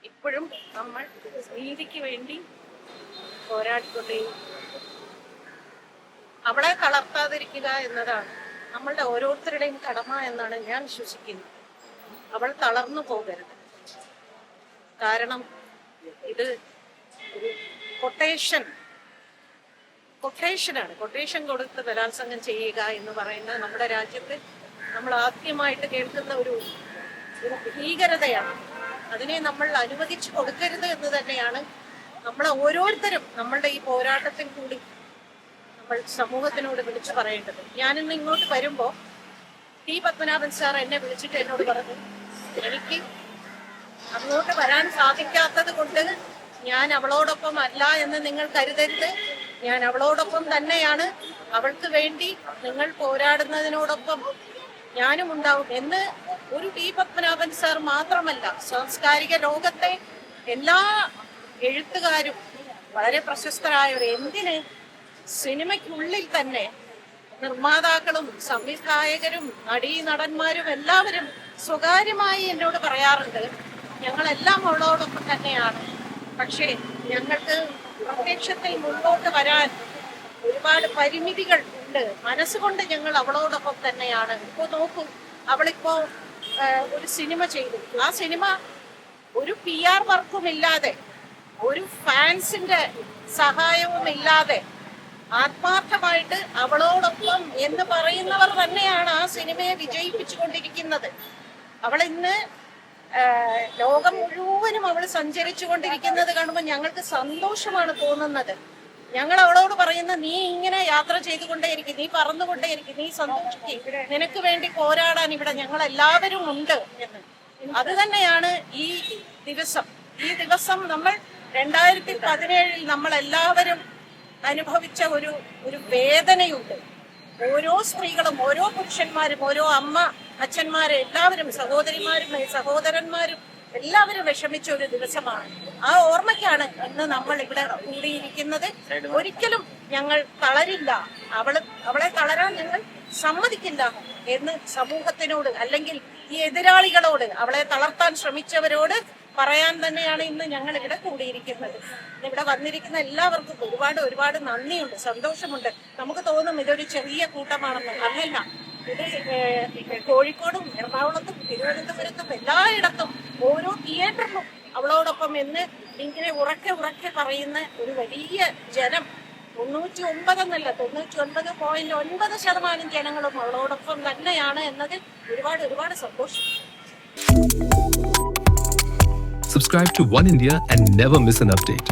ഇപ്പോഴും നമ്മൾ നീതിക്ക് വേണ്ടി പോരാടിക്കൊണ്ടേ അവളെ തളർത്താതിരിക്കുക എന്നതാണ് നമ്മളുടെ ഓരോരുത്തരുടെയും കടമ എന്നാണ് ഞാൻ വിശ്വസിക്കുന്നത്. അവൾ തളർന്നു പോകരുത്. കാരണം ഇത് ഒരു കൊട്ടേഷനാണ്. കൊട്ടേഷൻ കൊടുത്ത് ബലാത്സംഗം ചെയ്യുക എന്ന് പറയുന്നത് നമ്മുടെ രാജ്യത്ത് നമ്മൾ ആദ്യമായിട്ട് കേൾക്കുന്ന ഒരു ഭീകരതയാണ്. അതിനെ നമ്മൾ അനുവദിച്ചു കൊടുക്കരുത് എന്ന് തന്നെയാണ് നമ്മൾ ഓരോരുത്തരും നമ്മളുടെ ഈ പോരാട്ടത്തിൽ കൂടി നമ്മൾ സമൂഹത്തിനോട് വിളിച്ചു പറയേണ്ടത്. ഞാനിന്ന് ഇങ്ങോട്ട് വരുമ്പോൾ ടി പത്മനാഭൻ സാർ എന്നെ വിളിച്ചിട്ട് എന്നോട് പറഞ്ഞു, എനിക്ക് അങ്ങോട്ട് വരാൻ സാധിക്കാത്തത് കൊണ്ട് ഞാൻ അവളോടൊപ്പം അല്ല എന്ന് നിങ്ങൾ കരുതരുത്. ഞാൻ അവളോടൊപ്പം തന്നെയാണ്. അവൾക്ക് വേണ്ടി നിങ്ങൾ പോരാടുന്നതിനോടൊപ്പം ഞാനും ഉണ്ടാവും എന്ന് ഒരു ടി പത്മനാഭൻ സാർ മാത്രമല്ല, സാംസ്കാരിക ലോകത്തെ എല്ലാ എഴുത്തുകാരും വളരെ പ്രശസ്തരായവർ, എന്തിന് സിനിമയ്ക്കുള്ളിൽ തന്നെ നിർമ്മാതാക്കളും സംവിധായകരും നടീനടന്മാരും എല്ലാവരും സ്വകാര്യമായി എന്നോട് പറയാറുണ്ട്, ഞങ്ങളെല്ലാം അവളോടൊപ്പം തന്നെയാണ്. പക്ഷേ ഞങ്ങൾക്ക് പ്രത്യക്ഷത്തിൽ മുന്നോട്ട് വരാൻ ഒരുപാട് പരിമിതികൾ ഉണ്ട്. മനസ്സുകൊണ്ട് ഞങ്ങൾ അവളോടൊപ്പം തന്നെയാണ്. ഇപ്പൊ നോക്കൂ, അവളിപ്പോ ഒരു സിനിമ ചെയ്തു. ആ സിനിമ ഒരു PR വർക്കും ഇല്ലാതെ, ഒരു ഫാൻസിന്റെ സഹായവും ഇല്ലാതെ ആത്മാർത്ഥമായിട്ട് അവളോടൊപ്പം എന്ന് പറയുന്നവർ തന്നെയാണ് ആ സിനിമയെ വിജയിപ്പിച്ചുകൊണ്ടിരിക്കുന്നത്. അവൾ ഇന്ന് ലോകം മുഴുവനും അവൾ സഞ്ചരിച്ചു കൊണ്ടിരിക്കുന്നത് കാണുമ്പോൾ ഞങ്ങൾക്ക് സന്തോഷമാണ് തോന്നുന്നത്. ഞങ്ങൾ അവളോട് പറയുന്ന, നീ ഇങ്ങനെ യാത്ര ചെയ്തുകൊണ്ടേയിരിക്കും, നീ പറന്നുകൊണ്ടേയിരിക്കും, നീ സന്തോഷിക്കും, നിനക്ക് വേണ്ടി പോരാടാൻ ഇവിടെ ഞങ്ങൾ എല്ലാവരും ഉണ്ട് എന്ന്. അത് തന്നെയാണ് ഈ ദിവസം നമ്മൾ 2017 നമ്മൾ എല്ലാവരും അനുഭവിച്ച ഒരു വേദനയുണ്ട്. ഓരോ സ്ത്രീകളും, ഓരോ പുരുഷന്മാരും, ഓരോ അച്ഛന്മാരും എല്ലാവരും, സഹോദരന്മാരും എല്ലാവരും വിഷമിച്ച ഒരു ദിവസമാണ്. ആ ഓർമ്മയ്ക്കാണ് ഇന്ന് നമ്മൾ ഇവിടെ കൂടിയിരിക്കുന്നത്. ഒരിക്കലും ഞങ്ങൾ തളരില്ല, അവളെ തളരാൻ ഞങ്ങൾ സമ്മതിക്കില്ല എന്ന് സമൂഹത്തിനോട്, അല്ലെങ്കിൽ ഈ എതിരാളികളോട്, അവളെ തളർത്താൻ ശ്രമിച്ചവരോട് പറയാൻ തന്നെയാണ് ഇന്ന് ഞങ്ങൾ ഇവിടെ കൂടിയിരിക്കുന്നത്. ഇവിടെ വന്നിരിക്കുന്ന എല്ലാവർക്കും ഒരുപാട് നന്ദിയുണ്ട്, സന്തോഷമുണ്ട്. നമുക്ക് തോന്നും ഇതൊരു ചെറിയ കൂട്ടമാണെന്ന്. അല്ലല്ല, ഇത് കോഴിക്കോടും എറണാകുളത്തും തിരുവനന്തപുരത്തും എല്ലായിടത്തും ഓരോ തിയേറ്ററിലും അവളോടൊപ്പം എന്ന് ഇങ്ങനെ ഉറക്കെ പറയുന്ന ഒരു വലിയ ജനം, 99.9% ജനങ്ങളും അവളോടൊപ്പം തന്നെയാണ് എന്നതിൽ ഒരുപാട് സന്തോഷം. Subscribe to One India and never miss an update.